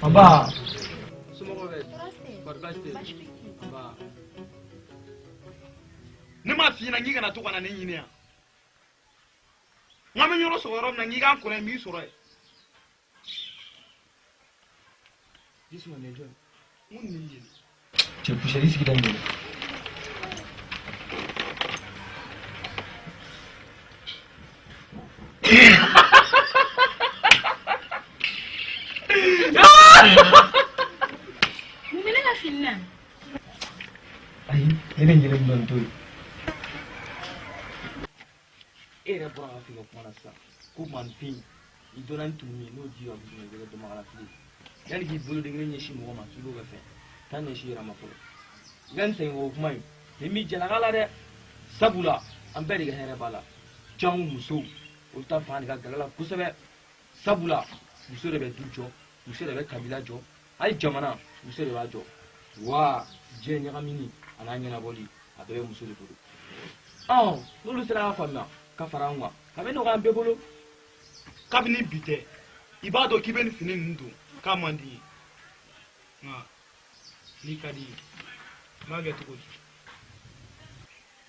Aba. Ne ma fi na ngi kana to kana ne nyine ya. Ngame nyoro so rom na ngi ga ko mi so ro. This one is John. Mun ni yini. Ce pushe isi gidan ne. Mumina finna. Ai, ene ngire mbon to. Era bra fi ko mala sa. Ko man fi. I donan tu mi no ji obi ne de mala fi. Yani ki bulu de ngene shi mo ma tulo ga fe. Tan ne shi rama ko. Gan sai wo mai. Ni mi jana gala de sabula an bari ga here bala. Jamu muso. Ulta fan ga gala kusabe. Sabula muso de be dujo. Muso de be kabila jo. Ai jamana muso de ba jo. Wa je nya mini ananya na boli abe muso de bulu. Oh, lulu sera famna ka farangwa. Ka be no ga be bulu. Kabini bite. Ibado kibeni fini ndu kama ndi. Na. Ni kadi. Maga to.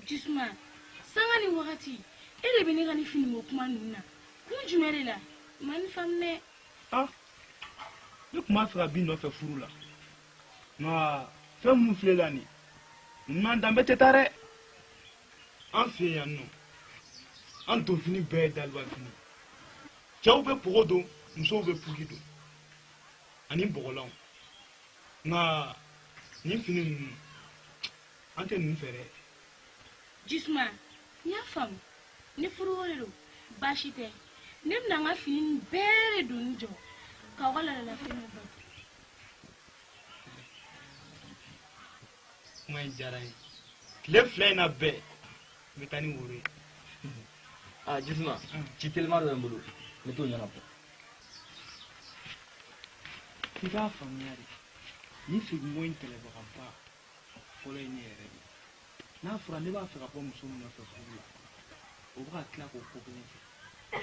Jisma, sangani wakati. Ele bene gani fini mo kuma nuna. Kunjumere la. Man famne. Ah. Look ma fra bin no fe furu la. Na fe mu fle la ni. Man dambe tetare. An fe ya no. An to fini be dalwa fini. Chaube pogodo, msobe pugido. Ani bogolan. Na ni fini ante ni fere. Jisma, nya fam. Ne furu wolelo. Bashite. Nem na nga fini bere dunjo. Ka wala la fini ba. Mai jarai. Le fly na be. Metani wore. Ah, Jisma, ci tellement de mbulu. Le to nyana po. Kiga famiyari. Ni fi mo intele ba ba. Fole nyere. Na fura ne ba fera po muso na fa fula. O ba kla ko ko ne.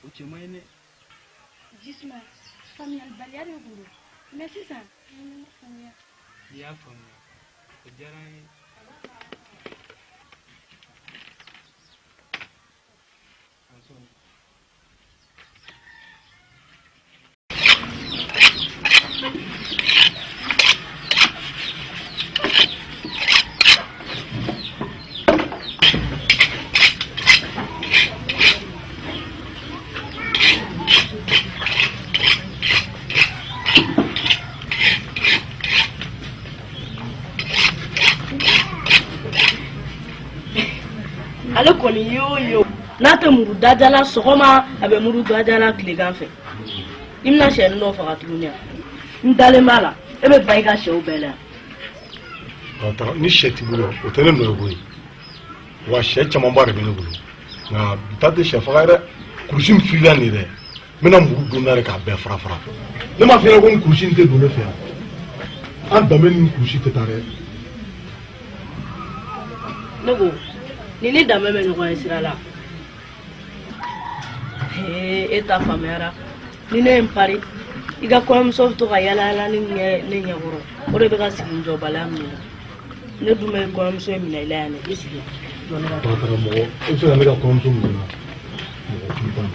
O che mayne. Jisma, famiyal baliare guru. Mais c'est ça. Famiyal. Ya famiyal. O jarai. Ale kɔni yo n'a tɛ muru dajala sɔgɔma a bɛ muru dajala tilegan fɛ i bɛna sɛ dɔ faga tuguni n dalen b'a la e bɛ ba i ka sɛw bɛɛ la ni sɛ t'i bolo o tɛ ne nɔ ye koyi wa sɛ camanba de bɛ ne bolo nka bi ta tɛ sɛ faga dɛ kurusi in filila nin dɛ n bɛna muru don n'a ye k'a bɛɛ fara fara ne ma f'i ɲɛna ko nin kurusi in tɛ don ne fɛ yan an danbe ni kurusi tɛ taa dɛ ne ko ni ne danbe bɛ ɲɔgɔn ye sira la e ta faamuyara ni ne ye n pari i ka kɔɲɔmuso bɛ to ka yaala ni ne ɲɛkɔrɔ o de bɛ ka sigi n jɔbaliya min na ne dun bɛ kɔɲɔmuso in minɛ i la yan dɛ i sigi jɔ ne ka karamɔgɔ e bɛ se ka ne ka kɔɲɔmuso minɛ na mɔgɔ t'i ban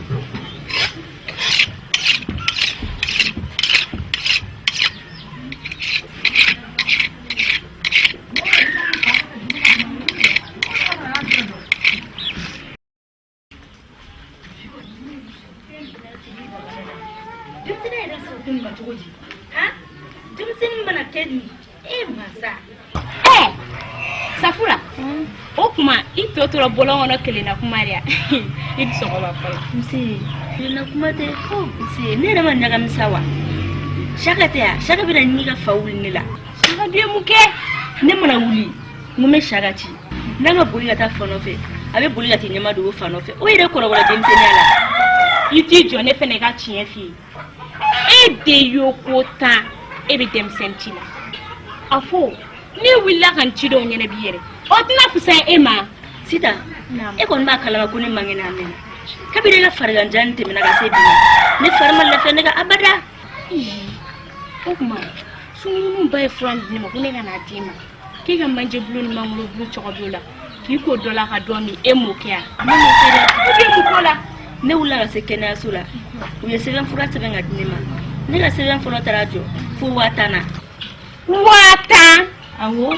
Safura, o kuma i to tora bolon kɔnɔ kelen na kuma de i bɛ sɔgɔma fɔlɔ. Nse, kelen na kuma tɛ. Nse, ne yɛrɛ ma ɲagamisa wa? Saka tɛ yan, Saka bɛ na ɲi ka fa wuli ne la. Saka dun ye mun kɛ? Ne mana wuli, n ko n bɛ Saka ci. N'a ma boli ka taa fa nɔfɛ, a bɛ boli ka taa ɲɛma dogo fa nɔfɛ. O yɛrɛ kɔrɔbɔra denmisɛnninya la. I t'i jɔ ne fɛnɛ ka tiɲɛ f'i ye. E de y'o ko tan, e bɛ denmisɛnnin ci la. A fɔ ne wulila ka n ci dɔw ɲɛna bi yɛrɛ. O tɛna fisaya e ma. Sita, e kɔni b'a kalama ko ne man kɛnɛ a mɛnna. Kabini ne ka fariganjan tɛmɛna ka se bi ma, ne fari ma lafiya ne ka abada. O kuma sunguru ba fran ni mo ne kana dima ki ga manje bulu ni mangoro bulu chokodola ki ko dola ka doni e mo kya mo ne kere ko mo kola ne wula ka se kɛnɛyaso la u ye sɛbɛn fura sɛbɛn ka di ne ma ne ka sɛbɛn fɔlɔ taara jɔ fo 1000 awɔ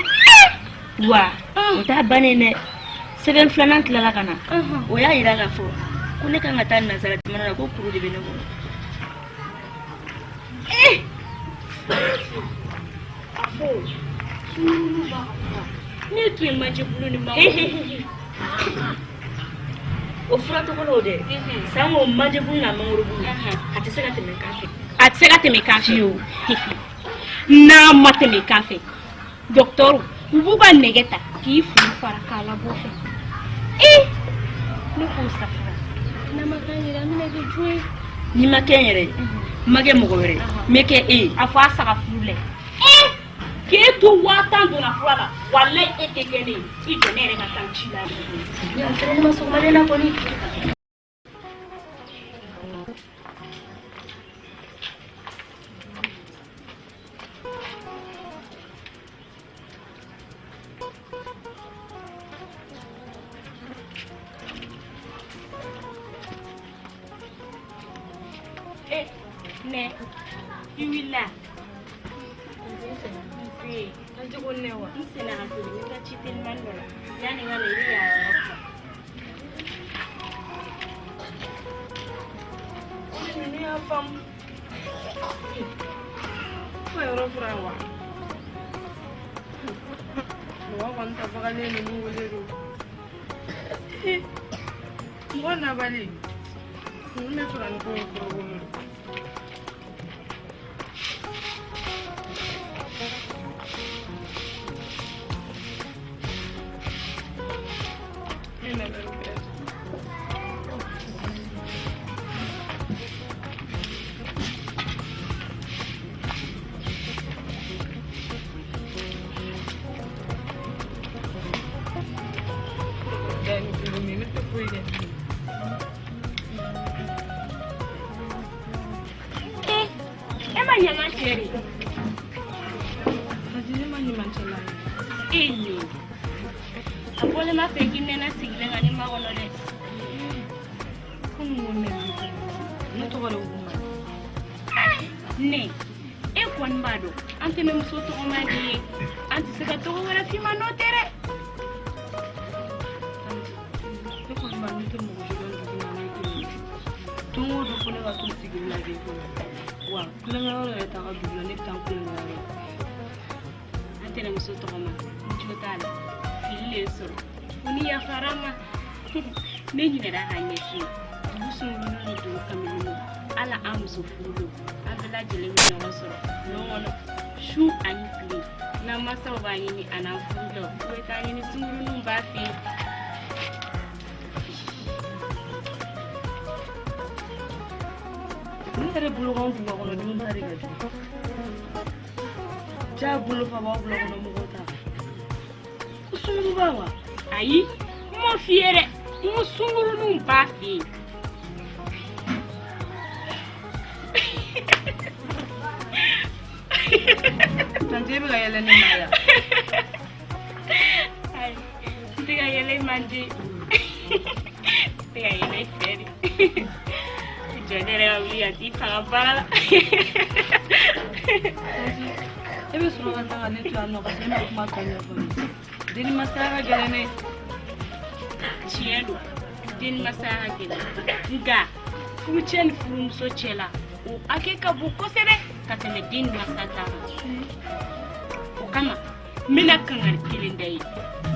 wa o t'a bannen dɛ sɛbɛn filanan tilala ka na o y'a yira k'a fɔ ko ne kan ka taa nazara jamana la ko kuru de bɛ ne bolo ne tun ye manje bulu ni mangoro o fura tɔgɔ l'o dɛ san o manje bulu n'a mangoro bulu a tɛ se ka tɛmɛ kan fɛ a tɛ se ka tɛmɛ kan fɛ o n'a ma tɛmɛ kan fɛ docteur u b'u ka nɛgɛ ta k'i furu fara k'a labɔ fɛ ne k'o safura n'a ma kɛ n yɛrɛ n bɛna kɛ jɔn ye n'i ma kɛ n yɛrɛ ye n ma kɛ mɔgɔ wɛrɛ n bɛ kɛ e ye a fɔ a saga furu lɛ k'e to 1000 donna fura la walayi e tɛ kɛ ne ye i jɔ ne yɛrɛ ka taa ci la ne ma sɔgɔmada la kɔni ne i wulila n sena ka toli ne ka ci telimani dɔ la yanni n ka na i bɛ y'a yɔrɔ fɔ ne y'a faamu ko yɔrɔ fura wa mɔgɔ kɔni ta bagalen ninnu wele don mɔgɔ nabali ne fura ni ko ye kɔrɔbolo ne e kɔni b'a dɔn an tɛ muso tɔgɔma di ye an tɛ se ka tɔgɔ wɛrɛ f'i ma n'o tɛ dɛ e kɔni b'a ne tɛ mɔgɔ dɔn dugu na ne tɛ don o don fo ne ka to sigili la de wa kulonkɛyɔrɔ yɛrɛ t'a ka dugu la ne bɛ taa kulonkɛyɔrɔ an tɛ muso tɔgɔma jo t'a la fili le sɔrɔ fo ni yafara ma ne ɲinɛna k'a ɲɛsin dugu sunkurunin ni dugu kamalen ala an muso furu don an bɛɛ lajɛlen bɛ ɲɔgɔn sɔrɔ ɲɔgɔn kɔnɔ su ani tile n'an mansaw b'a ɲini a n'an furulaw u bɛ taa ɲini sunkuruninw b'a fɛ yen ne yɛrɛ bolokan dugu kɔnɔ denba de ka jugu jaa bolo fa b'aw bolo kɔnɔ mɔgɔw ta ko sunkuru b'a wa ayi n m'o f'i ye dɛ n ko sunkuruninw b'a fɛ yen tante bɛ ka yɛlɛ ne ma ya ayi n tɛ ka yɛlɛ manje n tɛ ka yɛlɛ fɛ de jɔ ne yɛrɛ ka wuli ka t'i fanga baara la e bɛ sɔrɔ ka taa ka ne to yan nɔ ka ne ma kuma tɔ ɲɛfɔ ne denimasaya ka gɛlɛn ne tiɲɛ don denimasaya ka gɛlɛn nka furucɛ ni furumuso cɛ la o hakɛ ka bon kosɛbɛ ka tɛmɛ denimasa ta kan o kama n bɛna kangari kelen da ye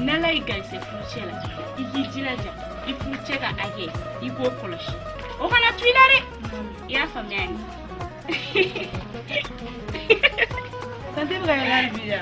n'ala y'i garisɛ furucɛ la i k'i jilaja i furucɛ ka hakɛ i k'o kɔlɔsi o kana to i la dɛ i y'a faamuya ni tante bɛ ka yɛlɛ hali bi ya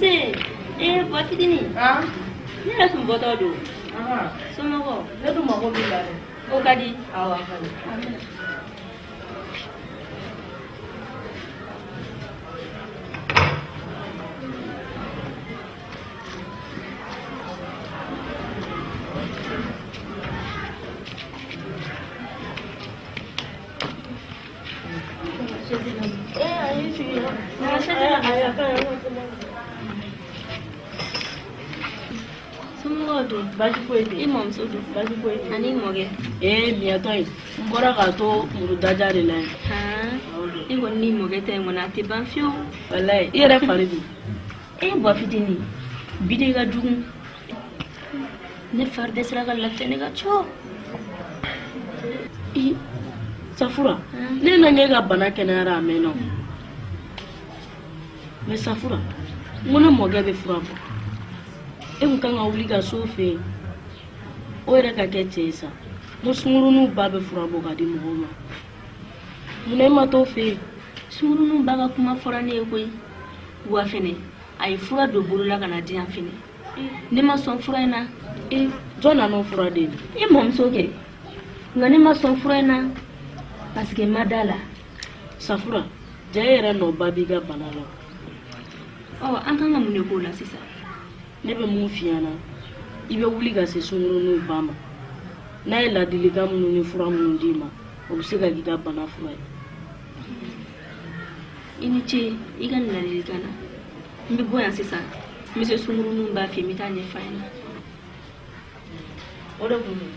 Nse, ba fitini. Ah? Ne la kun bɔtɔ don. Somɔgɔw. Ne dun mago b'i la dɛ. O ka di. Awɔ, a ka di. Somɔgɔw don. Baasi foyi tɛ. I mɔmuso don. Baasi foyi tɛ. Ani mɔkɛ. Bientôt in. N bɔra k'a to muru daja de la yen. I kɔni ni mɔkɛ tɛ yen kɔni a tɛ ban fiyewu. Walayi, i yɛrɛ fari bi. Ba fitini. Bi de ka jugu. Ne fari dɛsɛra ka lafiya ne ka cɔ. Safura, ne na ne ka bana kɛnɛyara a mɛnna. Mais Safura, n ko ne mɔkɛ bɛ fura bɔ. E kun kan ka wuli ka so fɛ yen. O yɛrɛ ka kɛ cɛ ye sa. N ko sunkuruninw ba bɛ fura bɔ ka di mɔgɔw ma. Munna e ma t'o fɛ yen? Sunkuruninw ba ka kuma fɔra ne ye koyi. Wa fɛnɛ a ye fura don bolola ka na di yan fɛnɛ. Ne ma sɔn fura in na. Jɔn nan'o fura di? I mɔmuso kɛ. Nka ne ma sɔn fura in na parce que n ma da la. Safura, ja e yɛrɛ nɔ ba b'i ka bana la. An kan ka mun de k'o la sisan? Ne bɛ mun f'i ɲɛna, i bɛ wuli ka se sunkuruninw ba ma. N'a ye ladilikan minnu ni fura minnu d'i ma, o bɛ se ka k'i ka bana fura ye. I ni ce, i ka nin ladilikan na. N bɛ bɔ yan sisan. N bɛ se sunkuruninw ba fɛ yen, n bɛ taa ɲɛf'a ɲɛna. O de kun don.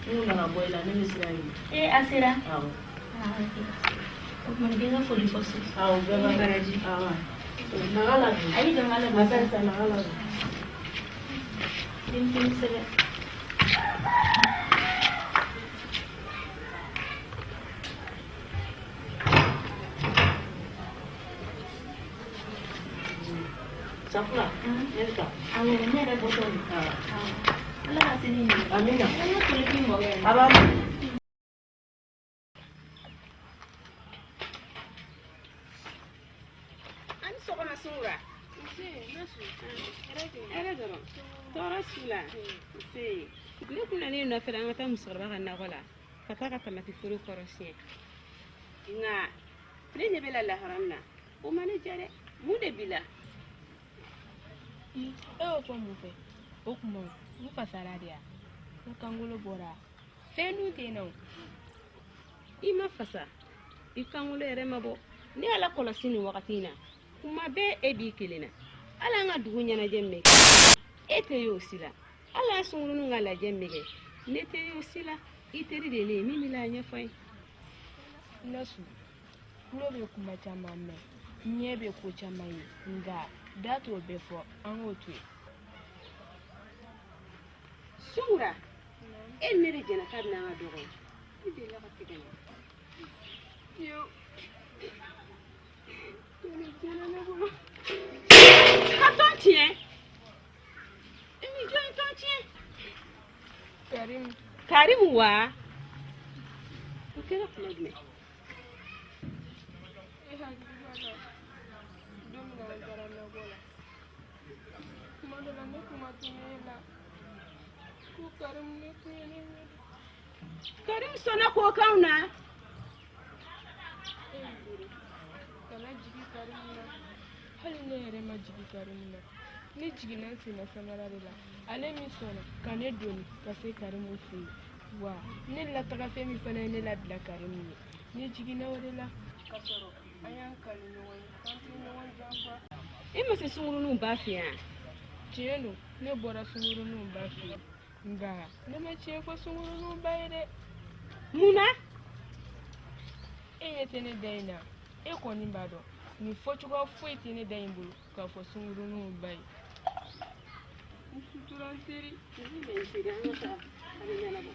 N'u nana bɔ i la, ne bɛ sira ɲini. A sera? Awɔ. O tuma bɛɛ ka foli fɔ so. Awɔ, bɛɛ ka baraji. Naga la dun. Ayi, naga la dun. Sisan naga la dun. Denmisɛnnin sɛbɛ. Safura, ne bɛ taa. Awɔ, ne yɛrɛ bɔtɔ don. Ala ka sini ɲini. Amina. An ka foli k'i mɔkɛ ye. A b'a mɛn. Tɔɔrɔ si la ne kun na ne nɔfɛ an ka taa musokɔrɔba ka nakɔ la ka taa ka tamati foro kɔrɔ siɲɛ nka ne ɲɛ bɛ la lahara min na o ma ne diya dɛ mun de b'i la. E y'o fɔ mun fɛ? O kuma n fasara de ya? N kankolo bɔra? Fɛn dun tɛ yen nɔ. I ma fasa i kankolo yɛrɛ ma bɔ ne ala kɔlɔsi nin wagati in na kuma bɛɛ e b'i kelen na ala an ka dugu ɲɛnajɛ min kɛ e tɛ y'o si la ala sunkuruninw ka lajɛ min kɛ ne tɛ y'o si la i teri de ne ye min bɛ la ɲɛfɔ ye. Nasu, tulo bɛ kuma caman mɛn, ɲɛ bɛ ko caman ye, nka da t'o bɛɛ fɔ an k'o to yen. Sunkura e ne de jɛna k'a bɛna an ka dɔgɔ i delila ka tigɛ na. Ka tɔn tiɲɛ i ni jɔn ye tɔn tiɲɛ. Karimu wa o kɛra tuma jumɛn? Karim sɔnna k'o k'anw na. Kana jigi Karimu na, hali ne yɛrɛ ma jigi Karimu na. Ne jiginna n senna samara de la. Ale min sɔnna ka ne doni ka se Karimu fɛ yen. Wa ne lataga fɛn min fana ye ne labila Karimu ye. Ne jiginna o de la. Ka sɔrɔ an y'an kanu ɲɔgɔn ye, k'an tɛ ɲɔgɔn janfa. E ma se sunkuruninw ba fɛ yan? Tiɲɛ don, ne bɔra sunkuruninw ba fɛ yen. Nka ne ma tiɲɛ fɔ sunkuruninw ba ye dɛ. Mun na? E ɲɛ tɛ ne da in na. E kɔni b'a dɔn nin fɔcogoya foyi tɛ ne da in bolo k'a fɔ sunkuruninw ba ye. N sutura n teri. Ne bɛ n teri an ka taa a bɛ ɲɛnabɔ.